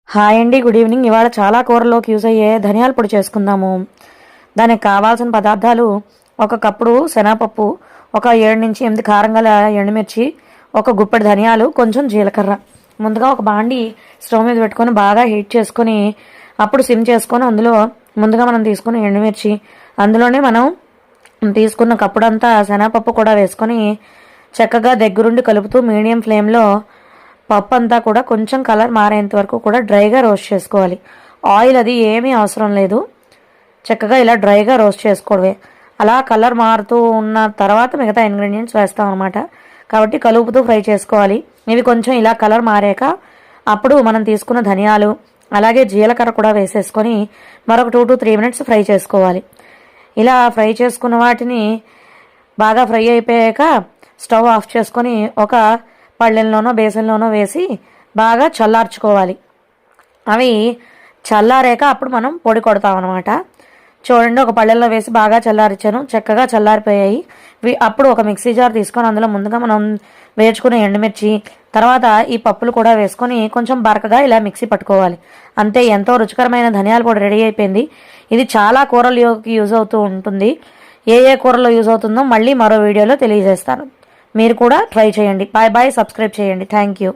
Hi అండి, good evening. ఇవాళ చాలా కూరలోకి యూజ్ అయ్యే ధనియాల పొడి చేసుకుందాము. దానికి కావాల్సిన పదార్థాలు: ఒక కప్పుడు శనగపప్పు, ఒక 7 నుంచి 8 కారం గల ఎండుమిర్చి, ఒక గుప్పెడు ధనియాలు, కొంచెం జీలకర్ర. ముందుగా ఒక బాండి స్టవ్ మీద పెట్టుకొని బాగా హీట్ చేసుకొని అప్పుడు సిమ్ చేసుకొని అందులో ముందుగా మనం తీసుకున్న ఎండుమిర్చి, అందులోనే మనం తీసుకున్న కప్పుడంతా శనగపప్పు కూడా వేసుకొని చక్కగా దగ్గరుండి కలుపుతూ మీడియం ఫ్లేమ్లో పప్పు అంతా కూడా కొంచెం కలర్ మారేంత వరకు కూడా డ్రైగా రోస్ట్ చేసుకోవాలి. ఆయిల్ అది ఏమీ అవసరం లేదు, చక్కగా ఇలా డ్రైగా రోస్ట్ చేసుకోవడమే. అలా కలర్ మారుతూ ఉన్న తర్వాత మిగతా ఇంగ్రీడియంట్స్ వేస్తాం అనమాట. కాబట్టి కలుపుతూ ఫ్రై చేసుకోవాలి. ఇవి కొంచెం ఇలా కలర్ మారాక అప్పుడు మనం తీసుకున్న ధనియాలు అలాగే జీలకర్ర కూడా వేసేసుకొని మరొక 2 to 3 minutes ఫ్రై చేసుకోవాలి. ఇలా ఫ్రై చేసుకున్న వాటిని బాగా ఫ్రై అయిపోయాక స్టవ్ ఆఫ్ చేసుకొని ఒక పళ్ళెంలోనో బేసన్లోనో వేసి బాగా చల్లార్చుకోవాలి. అవి చల్లారాక అప్పుడు మనం పొడి కొడతాం అనమాట. చూడండి, ఒక పళ్ళెంలో వేసి బాగా చల్లారించాను, చక్కగా చల్లారిపోయాయి. అప్పుడు ఒక మిక్సీ జార్ తీసుకొని అందులో ముందుగా మనం వేర్చుకునే ఎండుమిర్చి, తర్వాత ఈ పప్పులు కూడా వేసుకొని కొంచెం బరకగా ఇలా మిక్సీ పట్టుకోవాలి. అంతే, ఎంతో రుచికరమైన ధనియాల పొడి రెడీ అయిపోయింది. ఇది చాలా కూరల్లోకి యూజ్ అవుతూ ఉంటుంది. ఏ కూరలో యూజ్ అవుతుందో మళ్ళీ మరో వీడియోలో తెలియజేస్తాను. మీరు కూడా ట్రై చేయండి. Bye bye. సబ్స్క్రైబ్ చేయండి. Thank you.